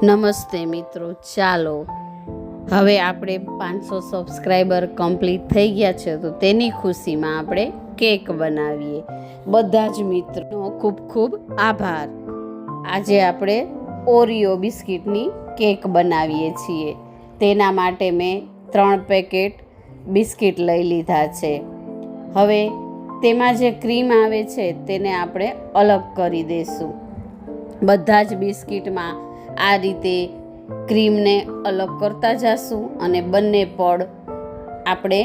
નમસ્તે મિત્રો, ચાલો હવે આપણે 500 સબસ્ક્રાઈબર કમ્પ્લીટ થઈ ગયા છે, તો તેની ખુશીમાં આપણે કેક બનાવીએ. બધા જ મિત્રોનો ખૂબ ખૂબ આભાર. આજે આપણે ઓરિયો બિસ્કિટની કેક બનાવીએ છીએ. તેના માટે મેં 3 પેકેટ બિસ્કિટ લઈ લીધા છે. હવે તેમાં જે ક્રીમ આવે છે તેને આપણે અલગ કરી દઈશું. બધા જ બિસ્કિટમાં આ રીતે ક્રીમને અલગ કરતા જઈશું અને બંને પડ આપણે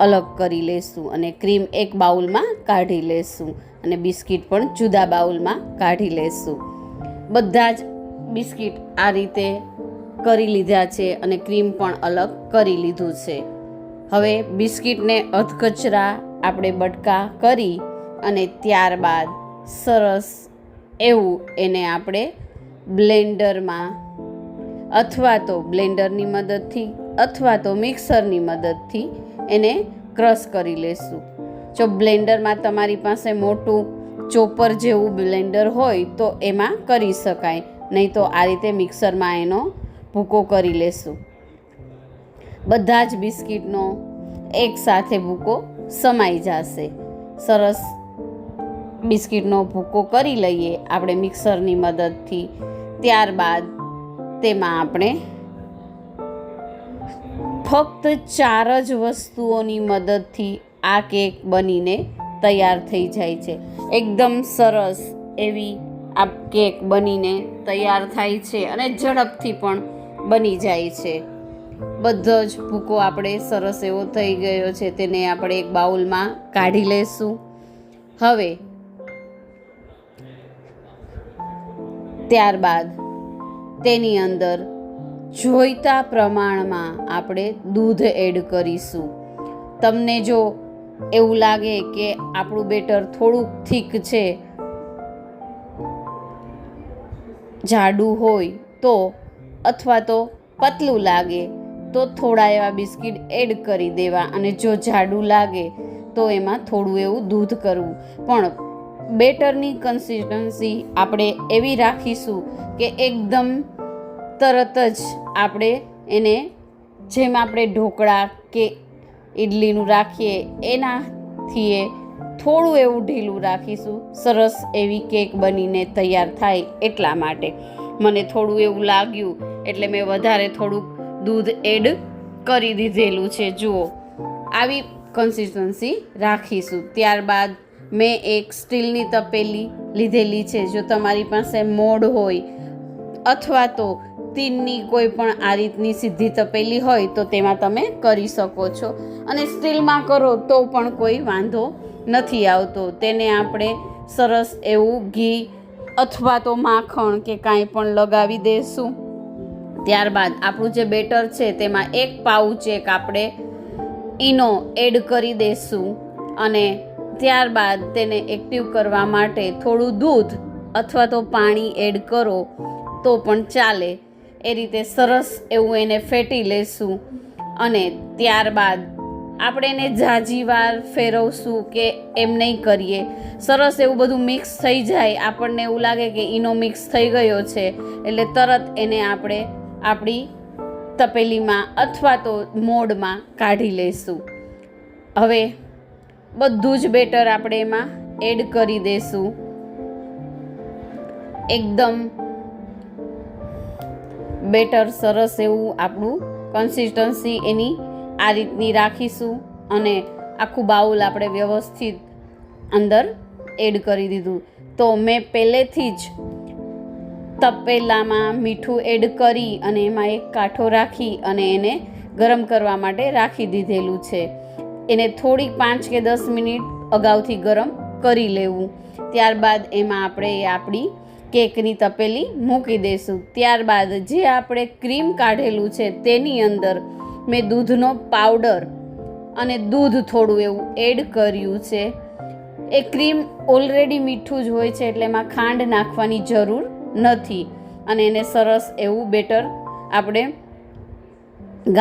અલગ કરી લઈશું અને ક્રીમ એક બાઉલમાં કાઢી લઈશું અને બિસ્કિટ પણ જુદા બાઉલમાં કાઢી લઈશું. બધા જ બિસ્કિટ આ રીતે કરી લીધા છે અને ક્રીમ પણ અલગ કરી લીધું છે. હવે બિસ્કિટને અધકચરા આપણે બટકા કરી અને ત્યારબાદ સરસ એવું એને આપણે બ્લેન્ડરમાં અથવા તો બ્લેન્ડરની મદદથી અથવા તો મિક્સરની મદદથી એને ક્રશ કરી લેશું. જો બ્લેન્ડરમાં તમારી પાસે મોટું ચોપર જેવું બ્લેન્ડર હોય તો એમાં કરી શકાય, નહીં તો આ રીતે મિક્સરમાં એનો ભૂકો કરી લેશું. બધા જ બિસ્કિટનો એકસાથે ભૂકો સમાઈ જશે. સરસ બિસ્કિટનો ભૂકો કરી લઈએ આપણે મિક્સરની મદદથી. ત્યારબાદ તેમાં આપણે ફક્ત 4 જ વસ્તુઓની મદદથી આ કેક બનીને તૈયાર થઈ જાય છે. એકદમ સરસ એવી આ કેક બનીને તૈયાર થાય છે અને ઝડપથી પણ બની જાય છે. બધો જ ભૂકો આપણે સરસ એવો થઈ ગયો છે, તેને આપણે એક બાઉલમાં કાઢી લઈશું. હવે ત્યારબાદ તેની અંદર જોઈતા પ્રમાણમાં આપણે દૂધ એડ કરીશું. તમને જો એવું લાગે કે આપણું બેટર થોડુંક થીક છે, જાડું હોય તો અથવા તો પતલું લાગે તો થોડા એવા બિસ્કિટ એડ કરી દેવા અને જો જાડું લાગે તો એમાં થોડું એવું દૂધ કરવું. પણ બેટરની કન્સિસ્ટન્સી આપણે એવી રાખીશું કે એકદમ તરત જ આપણે એને જેમ આપણે ઢોકળા કે ઇડલીનું રાખીએ એનાથી થોડું એવું ઢીલું રાખીશું. સરસ એવી કેક બનીને તૈયાર થાય એટલા માટે મને થોડું એવું લાગ્યું એટલે મેં વધારે થોડુંક દૂધ એડ કરી દીધેલું છે. જુઓ, આવી કન્સિસ્ટન્સી રાખીશું. ત્યારબાદ મેં એક સ્ટીલની તપેલી લીધેલી છે. જો તમારી પાસે મોડ હોય અથવા તો તીનની કોઈ પણ આ રીતની સીધી તપેલી હોય તો તેમાં તમે કરી શકો છો અને સ્ટીલમાં કરો તો પણ કોઈ વાંધો નથી આવતો. તેને આપણે સરસ એવું ઘી અથવા તો માખણ કે કાંઈ પણ લગાવી દઈશું. ત્યારબાદ આપણું જે બેટર છે તેમાં 1 પાઉચ આપણે ઈનો એડ કરી દઈશું અને ત્યારબાદ તેને એક્ટિવ કરવા માટે થોડું દૂધ અથવા તો પાણી એડ કરો તો પણ ચાલે. એ રીતે સરસ એવું એને ફેટી લઈશું અને ત્યારબાદ આપણે એને ઝાઝી વાર ફેરવશું કે એમ નહીં કરીએ. સરસ એવું બધું મિક્સ થઈ જાય, આપણને એવું લાગે કે ઈનો મિક્સ થઈ ગયો છે એટલે તરત એને આપણે આપણી તપેલીમાં અથવા તો મોડમાં કાઢી લઈશું. હવે બધું જ બેટર આપણે એમાં એડ કરી દઈશું. એકદમ બેટર સરસ એવું આપણું કન્સિસ્ટન્સી એની આ રીતની રાખીશું અને આખું બાઉલ આપણે વ્યવસ્થિત અંદર એડ કરી દીધું. તો મેં પહેલેથી જ તપેલામાં મીઠું એડ કરી અને એમાં એક કાંઠો રાખી અને એને ગરમ કરવા માટે રાખી દીધેલું છે. એને થોડીક 5 કે 10 મિનિટ અગાઉથી ગરમ કરી લેવું. ત્યારબાદ એમાં આપણે આપણી કેકની તપેલી મૂકી દઈશું. ત્યારબાદ જે આપણે ક્રીમ કાઢેલું છે તેની અંદર મેં દૂધનો પાવડર અને દૂધ થોડું એવું એડ કર્યું છે. એ ક્રીમ ઓલરેડી મીઠું જ હોય છે એટલે એમાં ખાંડ નાખવાની જરૂર નથી અને એને સરસ એવું બેટર આપણે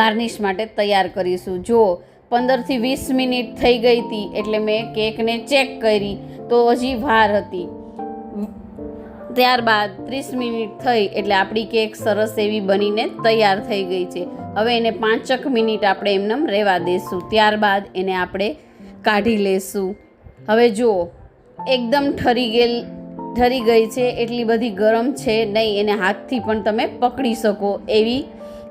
ગાર્નિશ માટે તૈયાર કરીશું. જો 15 થી 20 મિનિટ થઈ ગઈ હતી એટલે મેં કેકને ચેક કરી તો હજી વાર હતી. ત્યારબાદ 30 મિનિટ થઈ એટલે આપણી કેક સરસ એવી બનીને તૈયાર થઈ ગઈ છે. હવે એને 5 મિનિટ આપણે એમને રહેવા દઈશું. ત્યારબાદ એને આપણે કાઢી લેશું. હવે જુઓ એકદમ ઠરી ગઈ છે, એટલી બધી ગરમ છે નહીં, એને હાથથી પણ તમે પકડી શકો એવી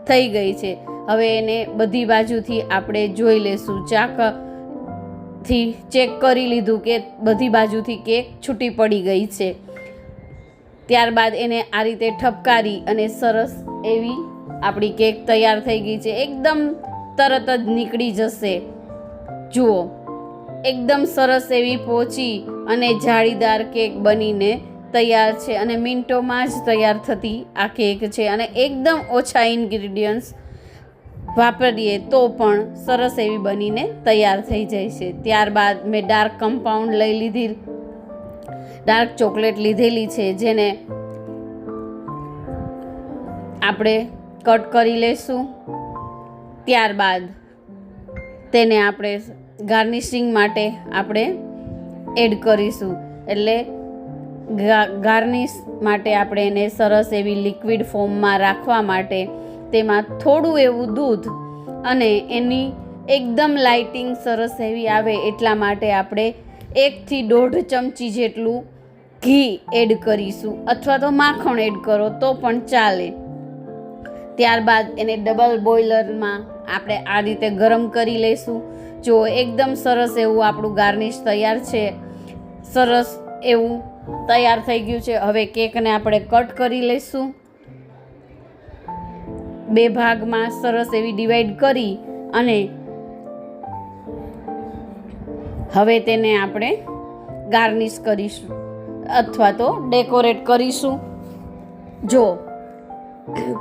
થઈ ગઈ છે. હવે એને બધી બાજુથી આપણે જોઈ લેશું. ચાકથી ચેક કરી લીધું કે બધી બાજુથી કેક છૂટી પડી ગઈ છે. ત્યારબાદ એને આ રીતે ઠપકારી અને સરસ એવી આપણી કેક તૈયાર થઈ ગઈ છે. એકદમ તરત જ નીકળી જશે. જુઓ એકદમ સરસ એવી પોચી અને જાળીદાર કેક બનીને તૈયાર છે અને મિનિટોમાં જ તૈયાર થતી આ કેક છે અને એકદમ ઓછા ઇન્ગ્રીડિયન્ટ્સ વાપરીએ તો પણ સરસ એવી બનીને તૈયાર થઈ જાય છે. ત્યારબાદ મેં ડાર્ક ચોકલેટ લીધેલી છે, જેને આપણે કટ કરી લઈશું. ત્યારબાદ તેને આપણે ગાર્નિશિંગ માટે આપણે એડ કરીશું. એટલે ગાર્નિશ માટે આપણે એને સરસ એવી લિક્વિડ ફોર્મમાં રાખવા માટે તેમાં થોડું એવું દૂધ અને એની એકદમ લાઇટિંગ સરસ એવી આવે એટલા માટે આપણે 1 થી 1.5 ચમચી જેટલું ઘી એડ કરીશું, અથવા તો માખણ એડ કરો તો પણ ચાલે. ત્યારબાદ એને ડબલ બોઇલરમાં આપણે આ રીતે ગરમ કરી લઈશું. જો એકદમ સરસ એવું આપણું ગાર્નિશ તૈયાર છે, સરસ એવું તૈયાર થઈ ગયું છે. હવે કેકને આપણે કટ કરી લઈશું. 2 ભાગમાં સરસ એવી ડિવાઈડ કરી અને હવે તેને આપણે ગાર્નિશ કરીશું અથવા તો ડેકોરેટ કરીશું. જો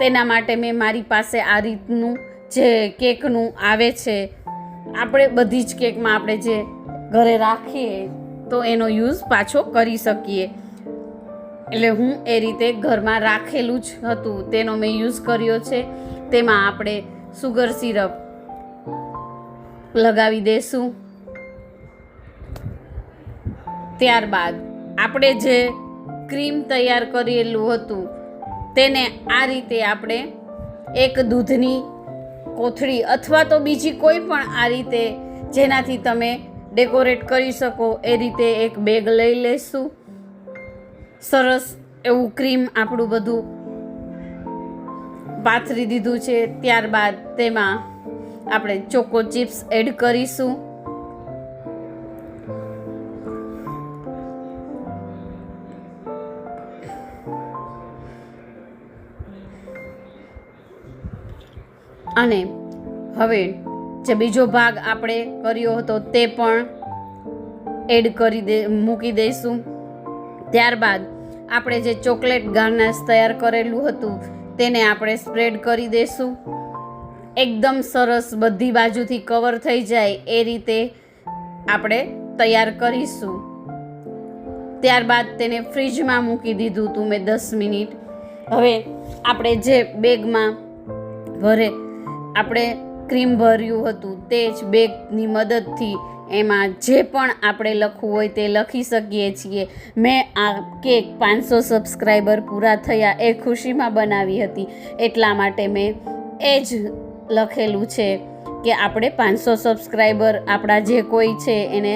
તેના માટે મેં મારી પાસે આ રીતનું જે કેકનું આવે છે, આપણે બધી જ કેકમાં આપણે જે ઘરે રાખીએ તો એનો યુઝ પાછો કરી શકીએ. એટલે હું એ રીતે ઘરમાં રાખેલું જ હતું તેનો મેં યુઝ કર્યો છે. તેમાં આપણે સુગર સિરપ લગાવી દઈશું. ત્યારબાદ આપણે જે ક્રીમ તૈયાર કરેલું હતું તેને આ રીતે આપણે એક દૂધની કોથળી અથવા તો બીજી કોઈ પણ આ રીતે જેનાથી તમે ડેકોરેટ કરી શકો એ રીતે એક બેગ લઈ લઈશું. સરસ એવું ક્રીમ આપણું બધું પાથરી દીધું છે. ત્યારબાદ તેમાં આપણે ચોકો ચિપ્સ એડ કરીશું. અને હવે જે બીજો ભાગ આપણે કર્યો હતો તે પણ એડ મૂકી દઈશું. ત્યારબાદ આપણે જે ચોકલેટ ગાર્નિશ તૈયાર કરેલું હતું તેને આપણે સ્પ્રેડ કરી દઈશું. એકદમ સરસ બધી બાજુથી કવર થઈ જાય એ રીતે આપણે તૈયાર કરીશું. ત્યારબાદ તેને ફ્રીજમાં મૂકી દીધું હતું મેં 10 મિનિટ. હવે આપણે જે બેગમાં આપણે ક્રીમ ભર્યું હતું તે જ બેગની મદદથી એમાં જે પણ આપણે લખવું હોય તે લખી શકીએ છીએ. મેં આ કેક 500 સબસ્ક્રાઈબર પૂરા થયા એ ખુશીમાં બનાવી હતી, એટલા માટે મેં એ જ લખેલું છે કે આપણે 500 સબસ્ક્રાઈબર આપણા જે કોઈ છે એને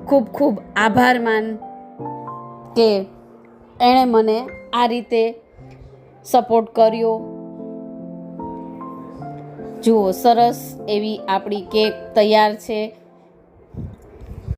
ખૂબ ખૂબ આભાર માન કે એણે મને આ રીતે સપોર્ટ કર્યો. જુઓ સરસ એવી આપણી કેક તૈયાર છે.